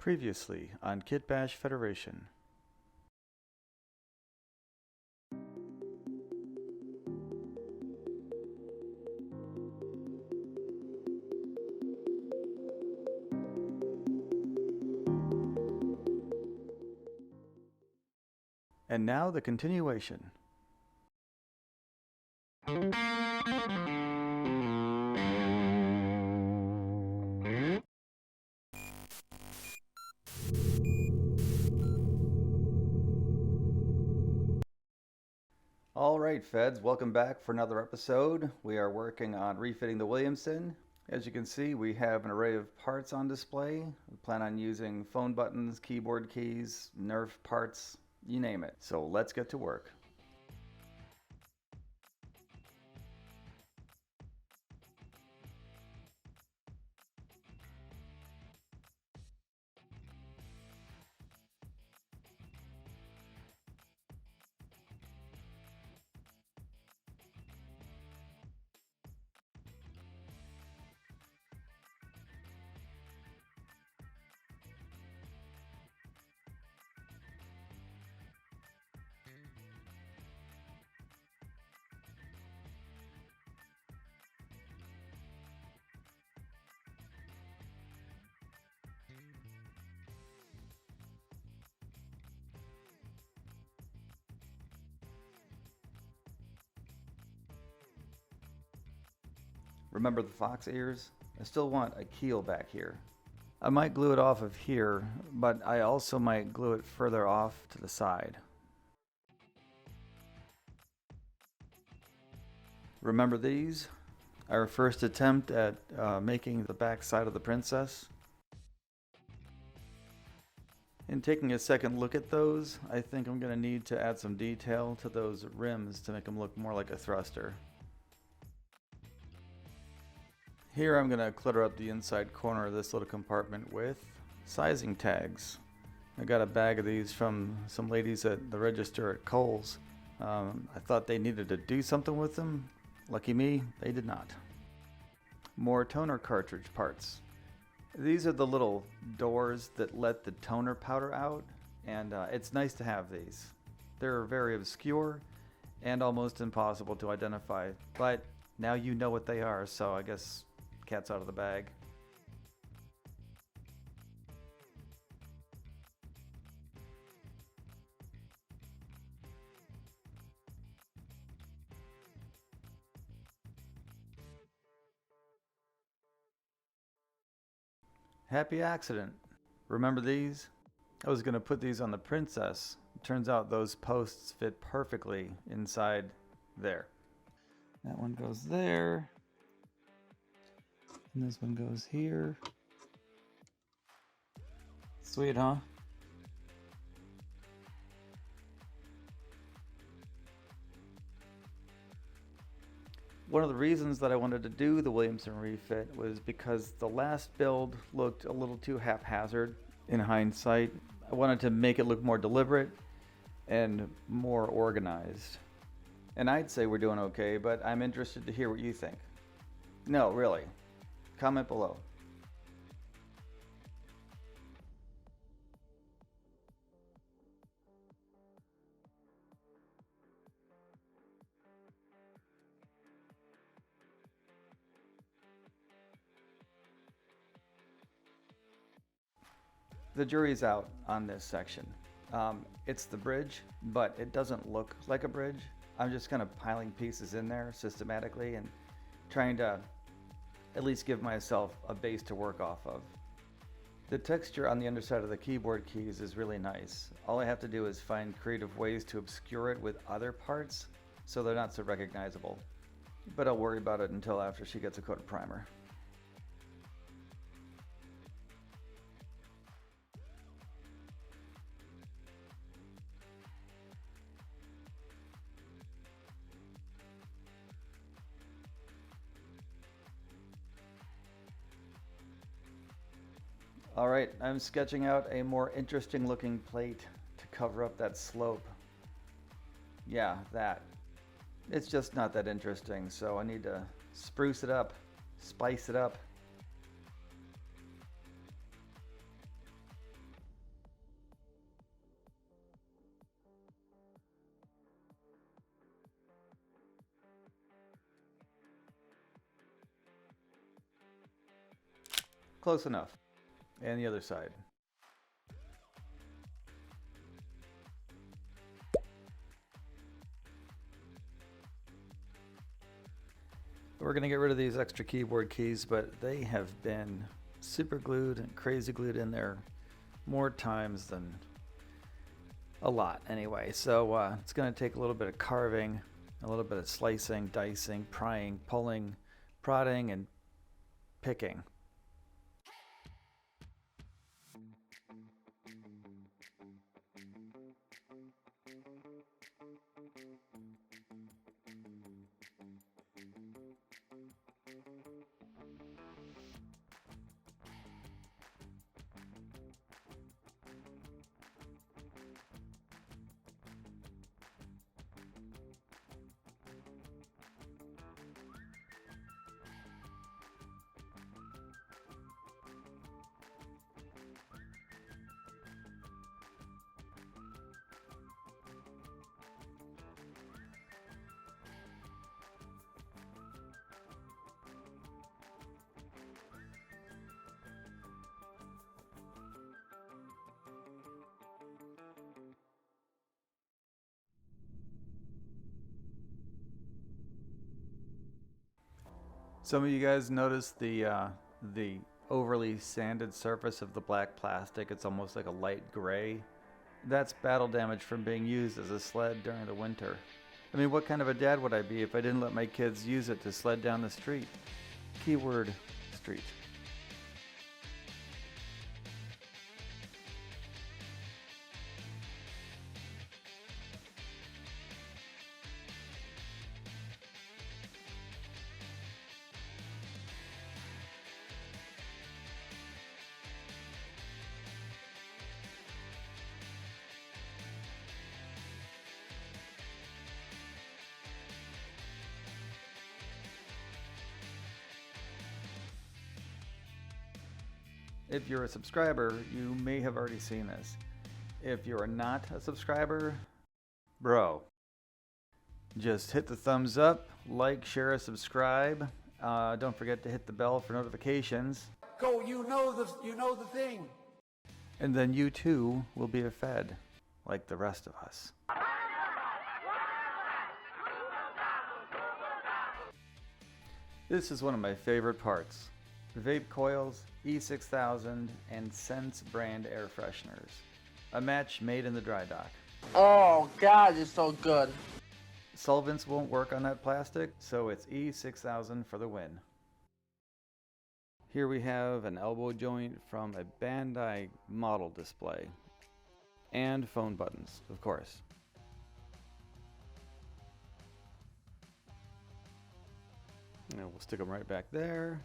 Previously on Kitbash Federation. And now the continuation. Alright Feds, welcome back for another episode. We are working on refitting the Williamson. As you can see, we have an array of parts on display. We plan on using phone buttons, keyboard keys, Nerf parts, you name it. So let's get to work. Remember the fox ears? I still want a keel back here. I might glue it off of here, but I also might glue it further off to the side. Remember these? Our first attempt at making the back side of the princess. In taking a second look at those, I think I'm going to need to add some detail to those rims to make them look more like a thruster. Here I'm going to clutter up the inside corner of this little compartment with sizing tags. I got a bag of these from some ladies at the register at Kohl's. I thought they needed to do something with them. Lucky me, they did not. More toner cartridge parts. These are the little doors that let the toner powder out, and it's nice to have these. They're very obscure and almost impossible to identify, but now you know what they are, so I guess cat's out of the bag. Happy accident. Remember these? I was going to put these on the princess. It turns out those posts fit perfectly inside there. That one goes there. And this one goes here. Sweet, huh? One of the reasons that I wanted to do the Williamson refit was because the last build looked a little too haphazard in hindsight. I wanted to make it look more deliberate and more organized. And I'd say we're doing okay, but I'm interested to hear what you think. No, really. Comment below. The jury's out on this section. It's the bridge, but it doesn't look like a bridge. I'm just kind of piling pieces in there systematically and trying to at least give myself a base to work off of. The texture on the underside of the keyboard keys is really nice. All I have to do is find creative ways to obscure it with other parts so they're not so recognizable. But I'll worry about it until after she gets a coat of primer. Alright, I'm sketching out a more interesting looking plate to cover up that slope. Yeah, that. It's just not that interesting, so I need to spruce it up, spice it up. Close enough. And the other side. We're going to get rid of these extra keyboard keys, but they have been super glued and crazy glued in there more times than a lot anyway. So it's going to take a little bit of carving, a little bit of slicing, dicing, prying, pulling, prodding, and picking. Some of you guys noticed the overly sanded surface of the black plastic. It's almost like a light gray. That's battle damage from being used as a sled during the winter. I mean, what kind of a dad would I be if I didn't let my kids use it to sled down the street? Keyword street. If you're a subscriber, you may have already seen this. If you're not a subscriber, bro, just hit the thumbs up, like, share, subscribe. Don't forget to hit the bell for notifications. Go, you know the thing. And then you too will be fed, like the rest of us. This is one of my favorite parts. Vape coils, E6000, and Sense brand air fresheners. A match made in the dry dock. Oh God, it's so good. Solvents won't work on that plastic, so it's E6000 for the win. Here we have an elbow joint from a Bandai model display. And phone buttons, of course. And we'll stick them right back there.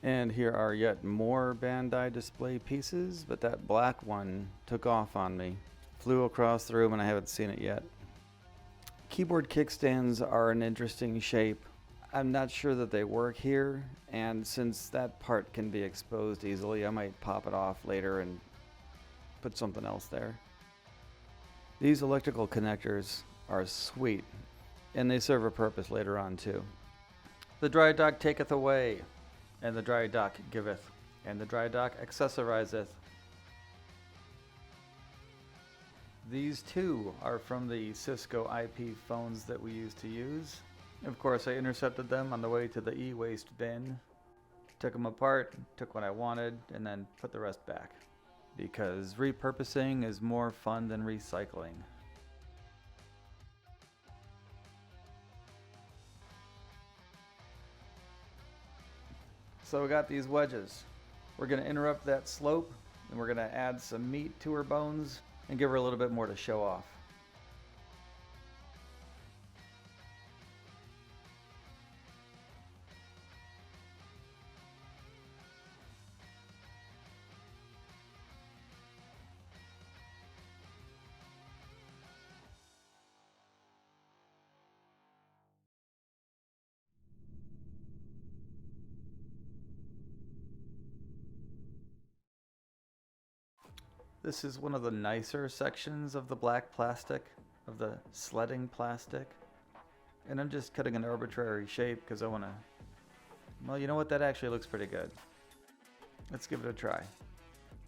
And here are yet more Bandai display pieces, but that black one took off on me. Flew across the room and I haven't seen it yet. Keyboard kickstands are an interesting shape. I'm not sure that they work here, and since that part can be exposed easily, I might pop it off later and put something else there. These electrical connectors are sweet, and they serve a purpose later on too. The dry dock taketh away, and the dry dock giveth, and the dry dock accessorizeth. These two are from the Cisco IP phones that we used to use. Of course, I intercepted them on the way to the e-waste bin, took them apart, took what I wanted, and then put the rest back. Because repurposing is more fun than recycling. So we got these wedges. We're going to interrupt that slope, and we're going to add some meat to her bones and give her a little bit more to show off. This is one of the nicer sections of the black plastic, of the sledding plastic. And I'm just cutting an arbitrary shape because I want to Well, you know what? That actually looks pretty good. Let's give it a try.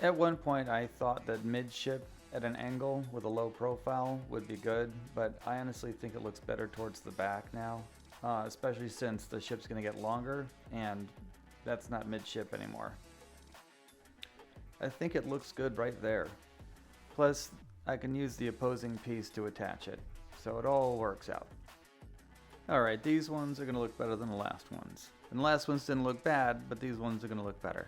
At one point, I thought that midship at an angle with a low profile would be good, but I honestly think it looks better towards the back now, especially since the ship's going to get longer, and that's not midship anymore. I think it looks good right there. Plus, I can use the opposing piece to attach it, so it all works out. Alright, these ones are going to look better than the last ones. And the last ones didn't look bad, but these ones are going to look better.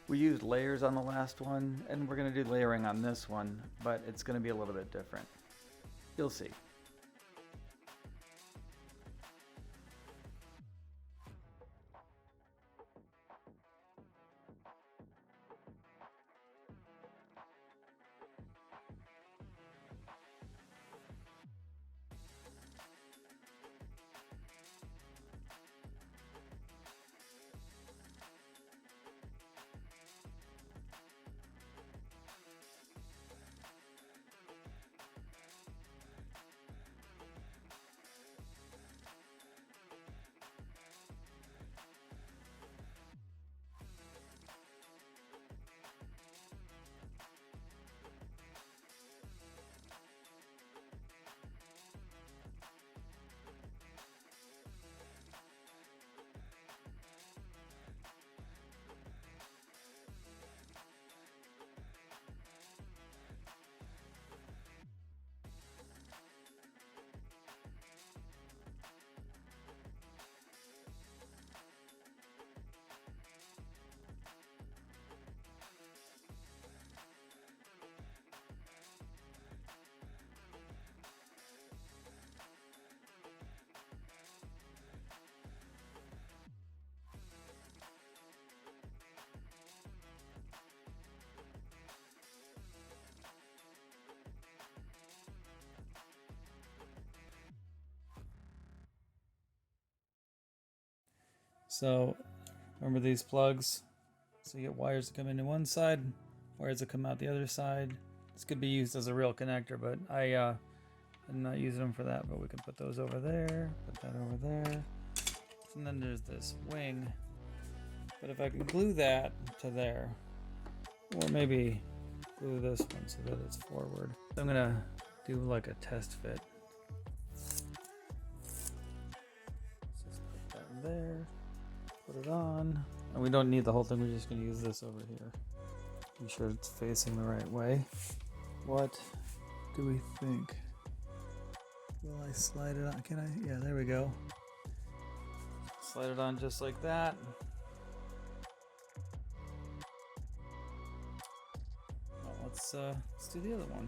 We used layers on the last one, and we're going to do layering on this one, but it's going to be a little bit different. You'll see. So, remember these plugs? So you get wires that come into one side, wires that come out the other side. This could be used as a real connector, but I'm not using them for that, but we can put those over there, put that over there. And then there's this wing. But if I can glue that to there, or maybe glue this one so that it's forward. I'm gonna do like a test fit. So just put that in there. Put it on, and we don't need the whole thing, we're just going to use this over here. Be sure it's facing the right way. What do we think? Will I slide it on? Can I? Yeah, there we go. Slide it on just like that. Well, let's do the other one.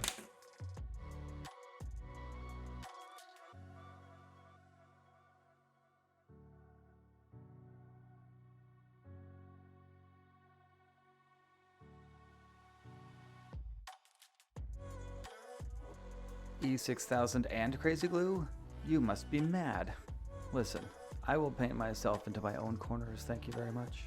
E6000 and Crazy Glue? You must be mad. Listen, I will paint myself into my own corners, thank you very much.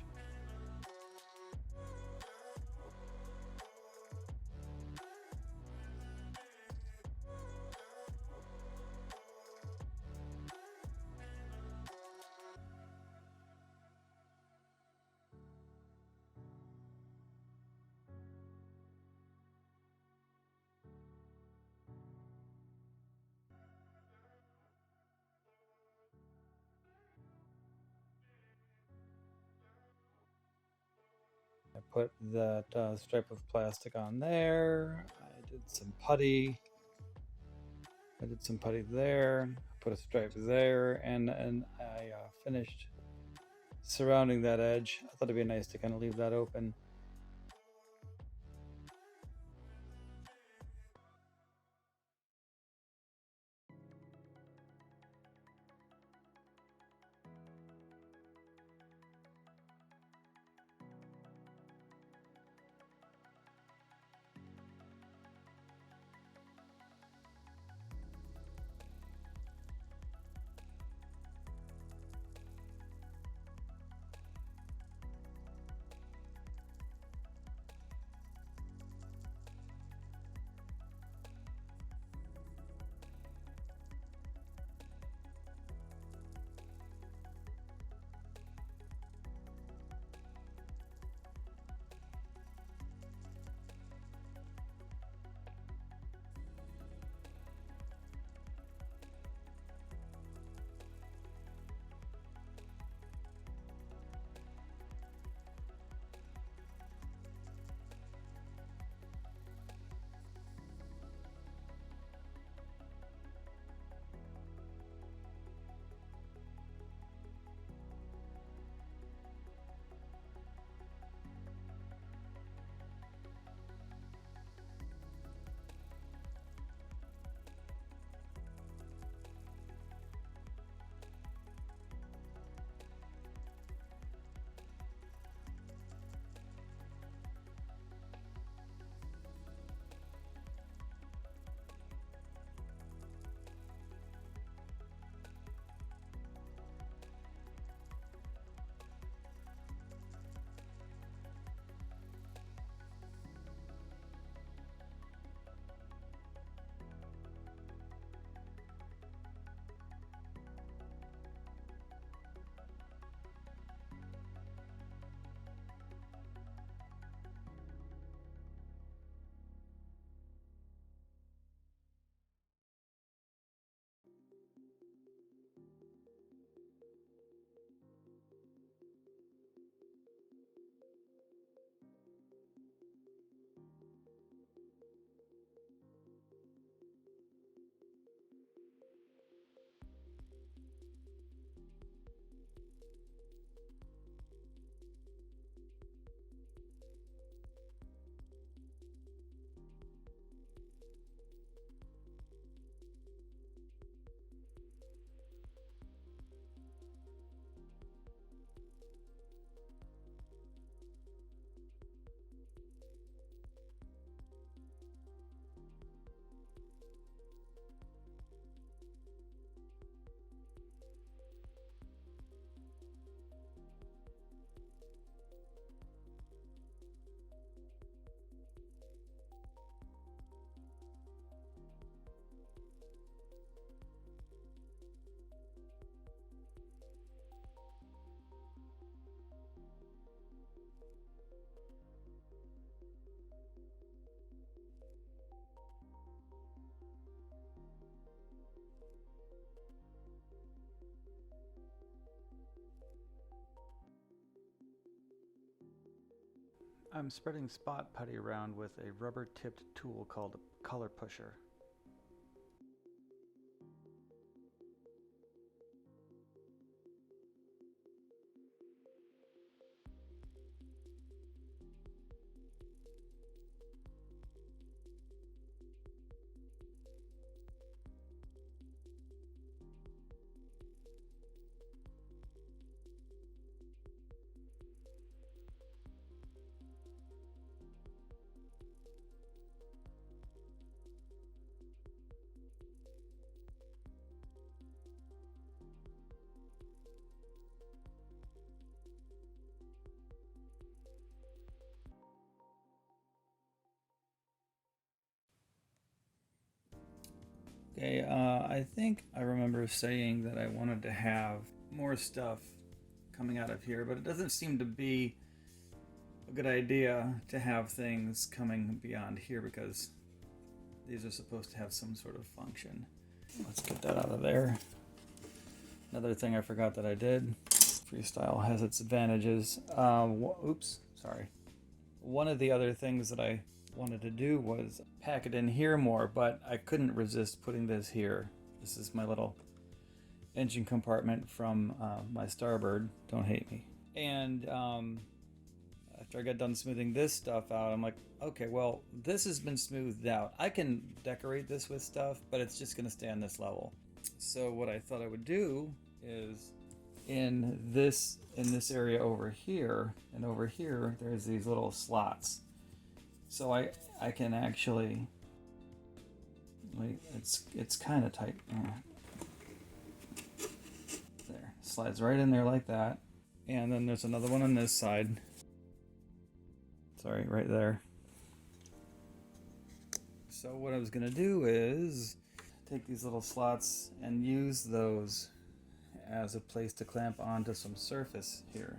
I put that stripe of plastic on there. I did some putty. I did some putty there. Put a stripe there, and I finished surrounding that edge. I thought it'd be nice to kind of leave that open. I'm spreading spot putty around with a rubber-tipped tool called a color pusher. Okay, I think I remember saying that I wanted to have more stuff coming out of here, but it doesn't seem to be a good idea to have things coming beyond here because these are supposed to have some sort of function. Let's get that out of there. Another thing I forgot that I did. Freestyle has its advantages. Oops, sorry. One of the other things that I wanted to do was pack it in here more, but I couldn't resist putting this here. This is my little engine compartment from my Starbird. Don't hate me. And after I got done smoothing this stuff out, I'm like, okay, well, this has been smoothed out. I can decorate this with stuff, but it's just gonna stay on this level. So what I thought I would do is in this area over here and over here, there's these little slots. So I can actually, wait, it's kind of tight. There, slides right in there like that. And then there's another one on this side. Sorry, right there. So what I was gonna do is take these little slots and use those as a place to clamp onto some surface here.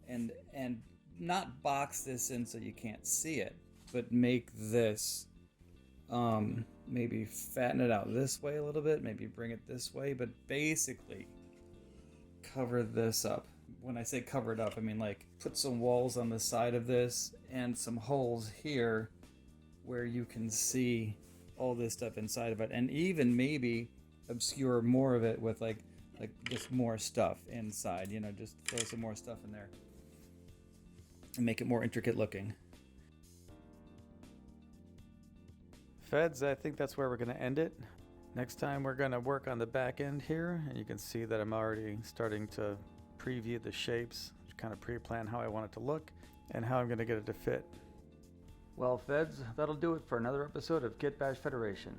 And not box this in so you can't see it, but make this maybe fatten it out this way a little bit, maybe bring it this way, but basically cover this up. When I say cover it up, I mean like put some walls on the side of this and some holes here where you can see all this stuff inside of it, and even maybe obscure more of it with like just more stuff inside, you know, just throw some more stuff in there and make it more intricate looking. Feds, I think that's where we're going to end it. Next time we're going to work on the back end here, and you can see that I'm already starting to preview the shapes, kind of pre-plan how I want it to look and how I'm going to get it to fit. Well, Feds, that'll do it for another episode of Kitbash Federation.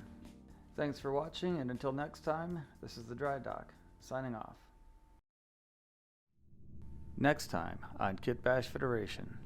Thanks for watching, and until next time, this is the Dry Dock, signing off. Next time on Kitbash Federation.